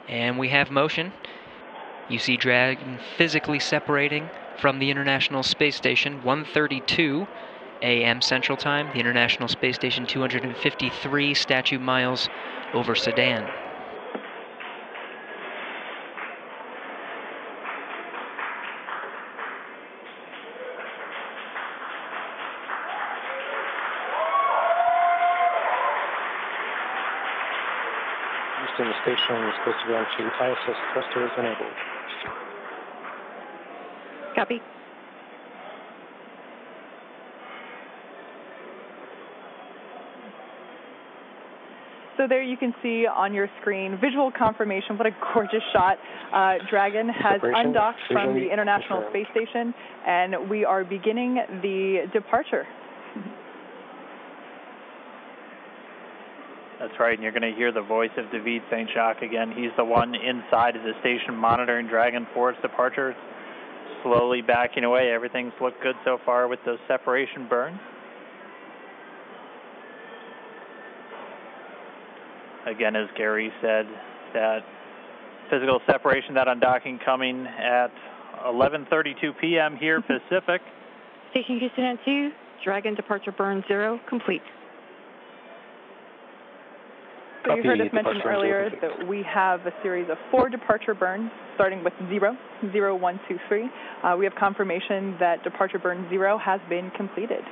And we have motion. You see Dragon physically separating from the International Space Station, 1:32 a.m. Central Time. The International Space Station, 253 statute miles over Sedan. Houston, the station is supposed to go into ISS thrusters enabled. Copy. So there you can see on your screen visual confirmation. What a gorgeous shot. Dragon has undocked from the International Space Station, and we are beginning the departure. That's right, and you're going to hear the voice of David St. Jacques again. He's the one inside of the station monitoring Dragon for its departure. It's slowly backing away. Everything's looked good so far with those separation burns. Again, as Gary said, that physical separation, that undocking coming at 11:32 p.m. here Pacific. Station Houston at 2, Dragon departure burn 0, complete. So you heard us mention earlier that we have a series of 4 departure burns, starting with 0, 0, 1, 2, 3. We have confirmation that departure burn 0 has been completed.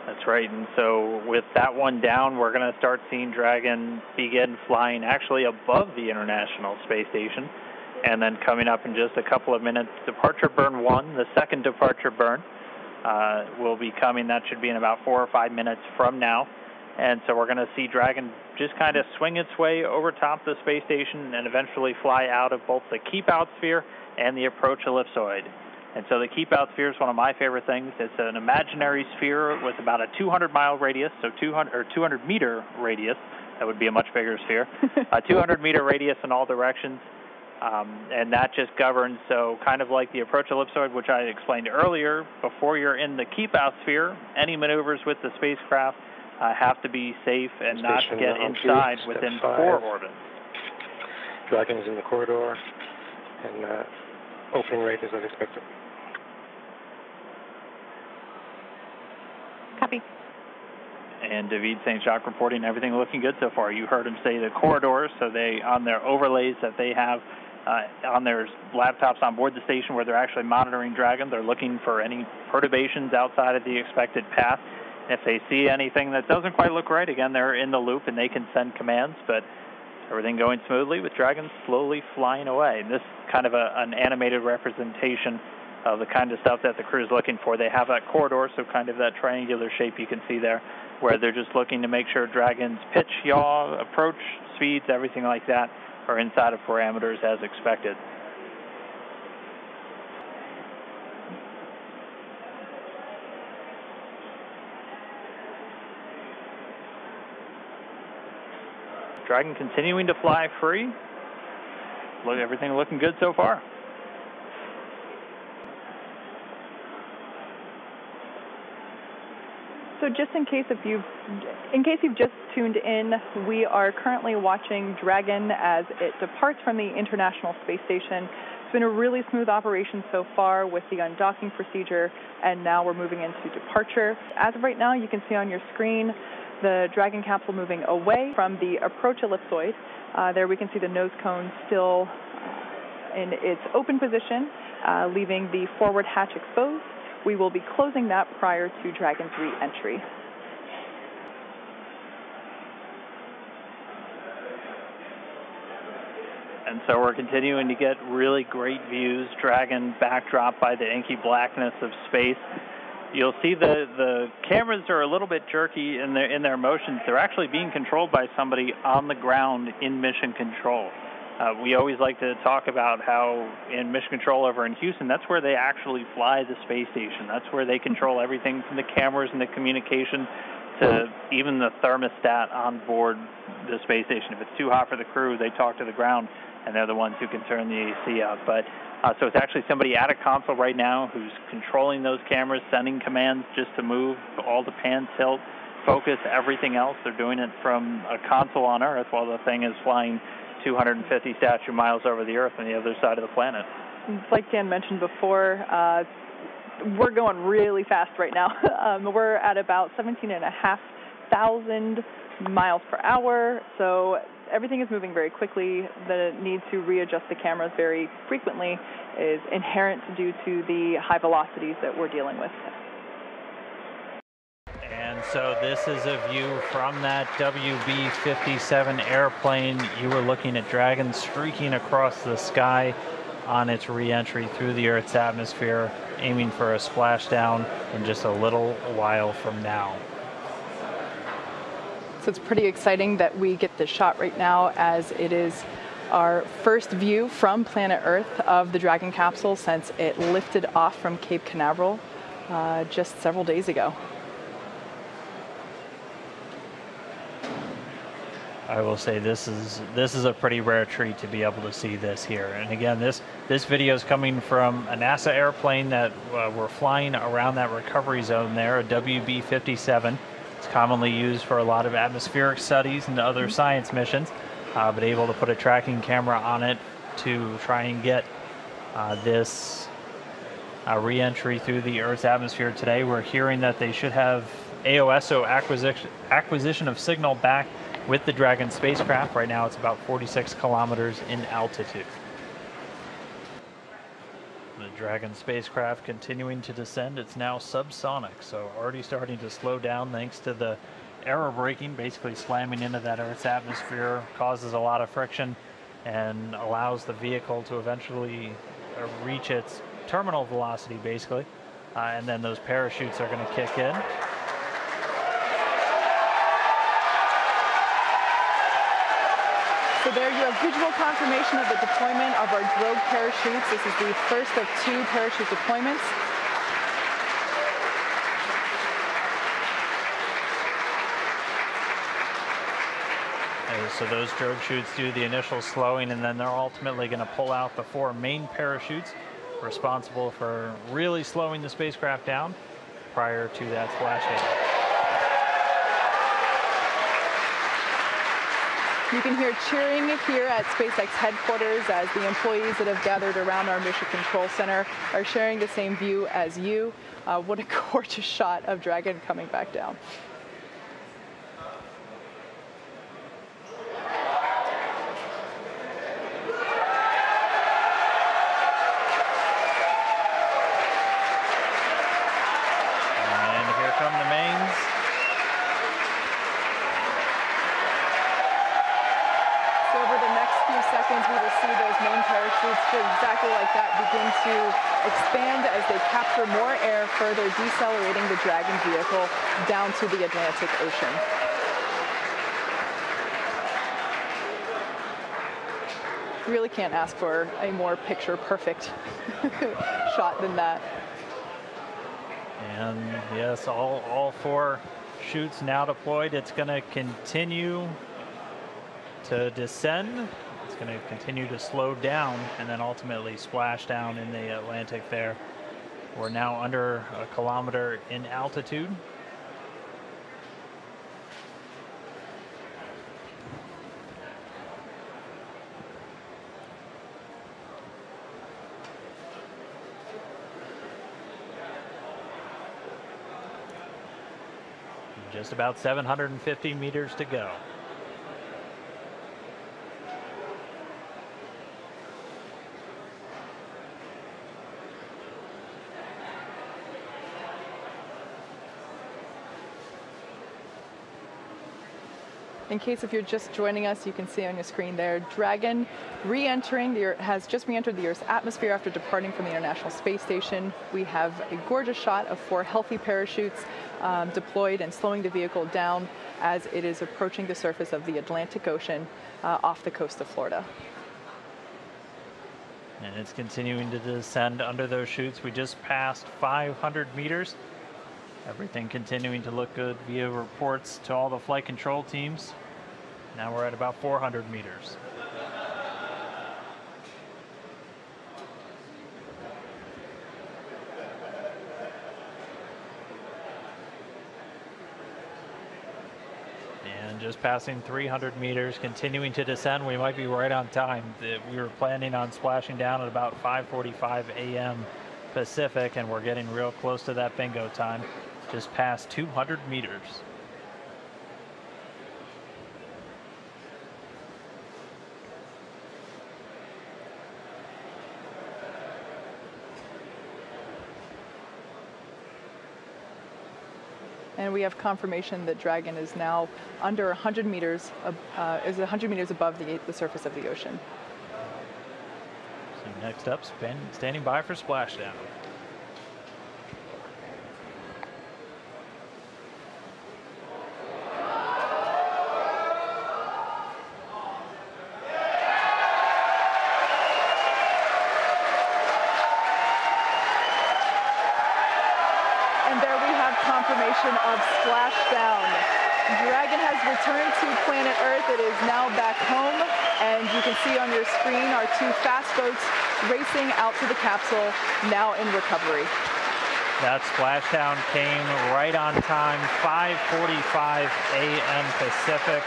That's right, and so with that one down, we're going to start seeing Dragon begin flying actually above the International Space Station, and then coming up in just a couple of minutes, departure burn 1, the second departure burn, will be coming. That should be in about 4 or 5 minutes from now. And so we're going to see Dragon just kind of swing its way over top the space station and eventually fly out of both the keep-out sphere and the approach ellipsoid. And so the keep-out sphere is one of my favorite things. It's an imaginary sphere with about a 200-mile radius, so 200-meter radius. That would be a much bigger sphere. A 200-meter radius in all directions. And that just governs, so kind of like the approach ellipsoid, which I explained earlier, before you're in the keep-out sphere, any maneuvers with the spacecraft have to be safe and not get inside within 4 orbits. Dragon is in the corridor, and opening rate is as expected. Copy. And David St. Jacques reporting everything looking good so far. You heard him say the corridors, so they, on their overlays that they have on their laptops on board the station where they're actually monitoring Dragon, they're looking for any perturbations outside of the expected path. If they see anything that doesn't quite look right, again, they're in the loop and they can send commands, but everything going smoothly with Dragon slowly flying away. And this is kind of an animated representation of the kind of stuff that the crew is looking for. They have that corridor, so kind of that triangular shape you can see there, where they're just looking to make sure Dragon's pitch, yaw, approach, speeds, everything like that are inside of parameters as expected. Dragon continuing to fly free. Look, everything looking good so far. So just in case you've just tuned in, we are currently watching Dragon as it departs from the International Space Station. It's been a really smooth operation so far with the undocking procedure, and now we're moving into departure. As of right now, you can see on your screen the Dragon capsule moving away from the approach ellipsoid. There we can see the nose cone still in its open position, leaving the forward hatch exposed. We will be closing that prior to Dragon's re-entry. And so we're continuing to get really great views. Dragon backdrop by the inky blackness of space. You'll see the cameras are a little bit jerky in their motions. They're actually being controlled by somebody on the ground in mission control. We always like to talk about how in mission control over in Houston, that's where they actually fly the space station. That's where they control everything from the cameras and the communication to even the thermostat on board the space station. If it's too hot for the crew, they talk to the ground, and they're the ones who can turn the AC up. But so it's actually somebody at a console right now who's controlling those cameras, sending commands just to move all the pan tilt, focus everything else. They're doing it from a console on Earth while the thing is flying 250 statute miles over the Earth on the other side of the planet. Like Dan mentioned before, we're going really fast right now. We're at about 17,500 miles per hour, so everything is moving very quickly. The need to readjust the cameras very frequently is inherent due to the high velocities that we're dealing with. And so this is a view from that WB-57 airplane. You were looking at Dragon streaking across the sky on its re-entry through the Earth's atmosphere, aiming for a splashdown in just a little while from now. So it's pretty exciting that we get this shot right now, as it is our first view from planet Earth of the Dragon capsule since it lifted off from Cape Canaveral just several days ago. I will say this is a pretty rare treat to be able to see this here. And again, this video is coming from a NASA airplane that we're flying around that recovery zone there, a WB-57. It's commonly used for a lot of atmospheric studies and other science missions, but able to put a tracking camera on it to try and get this re-entry through the Earth's atmosphere today. We're hearing that they should have AOSO acquisition of signal back with the Dragon spacecraft. Right now it's about 46 kilometers in altitude. The Dragon spacecraft continuing to descend. It's now subsonic, so already starting to slow down thanks to the aero braking, basically slamming into that Earth's atmosphere, causes a lot of friction and allows the vehicle to eventually reach its terminal velocity, basically. And then those parachutes are going to kick in. So there you have visual confirmation of the deployment of our drogue parachutes. This is the first of 2 parachute deployments. So those drogue chutes do the initial slowing, and then they're ultimately going to pull out the 4 main parachutes responsible for really slowing the spacecraft down prior to that splashdown. You can hear cheering here at SpaceX headquarters as the employees that have gathered around our Mission Control Center are sharing the same view as you. What a gorgeous shot of Dragon coming back down. And here come the mains. Seconds, we will see those main parachutes exactly like that begin to expand as they capture more air, further decelerating the Dragon vehicle down to the Atlantic Ocean. Really can't ask for a more picture-perfect shot than that. And yes, all 4 chutes now deployed. It's going to continue to descend. It's going to continue to slow down and then ultimately splash down in the Atlantic there. We're now under a kilometer in altitude. Just about 750 meters to go. In case if you're just joining us, you can see on your screen there, Dragon has just re-entered the Earth's atmosphere after departing from the International Space Station. We have a gorgeous shot of 4 healthy parachutes deployed and slowing the vehicle down as it is approaching the surface of the Atlantic Ocean off the coast of Florida. And it's continuing to descend under those chutes. We just passed 500 meters. Everything continuing to look good via reports to all the flight control teams. Now we're at about 400 meters. And just passing 300 meters, continuing to descend. We might be right on time. We were planning on splashing down at about 5:45 a.m. Pacific, and we're getting real close to that bingo time. Just past 200 meters. And we have confirmation that Dragon is now under 100 meters, is 100 meters above the surface of the ocean. So next up, standing by for splashdown. Confirmation of splashdown. Dragon has returned to planet Earth. It is now back home, and you can see on your screen our two fast boats racing out to the capsule, now in recovery. That splashdown came right on time, 5:45 a.m. Pacific,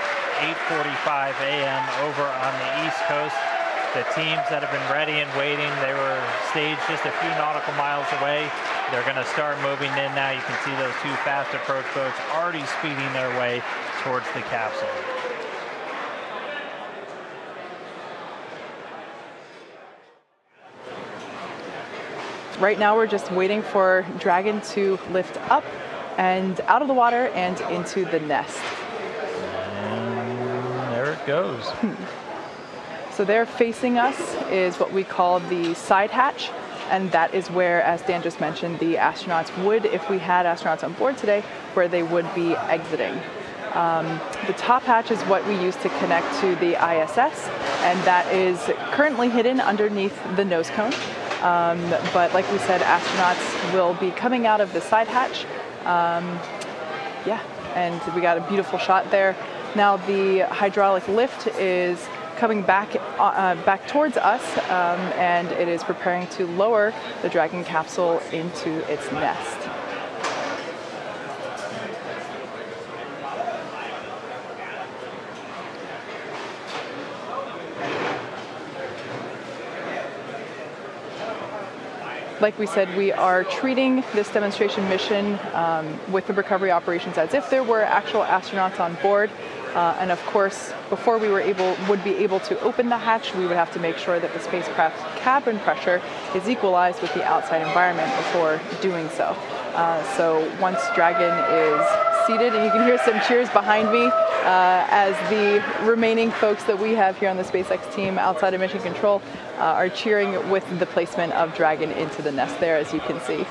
8:45 a.m. over on the East Coast. The teams that have been ready and waiting, they were staged just a few nautical miles away. They're going to start moving in now. You can see those two fast approach boats already speeding their way towards the capsule. Right now we're just waiting for Dragon to lift up and out of the water and into the nest. And there it goes. So there facing us is what we call the side hatch, and that is where, as Dan just mentioned, the astronauts would, if we had astronauts on board today, where they would be exiting. The top hatch is what we use to connect to the ISS, and that is currently hidden underneath the nose cone. But like we said, astronauts will be coming out of the side hatch. Yeah, and we got a beautiful shot there. Now the hydraulic lift is coming back towards us, and it is preparing to lower the Dragon capsule into its nest. Like we said, we are treating this demonstration mission with the recovery operations as if there were actual astronauts on board. And of course, before we would be able to open the hatch, we would have to make sure that the spacecraft's cabin pressure is equalized with the outside environment before doing so. So once Dragon is seated, and you can hear some cheers behind me as the remaining folks that we have here on the SpaceX team outside of Mission Control are cheering with the placement of Dragon into the nest there, as you can see.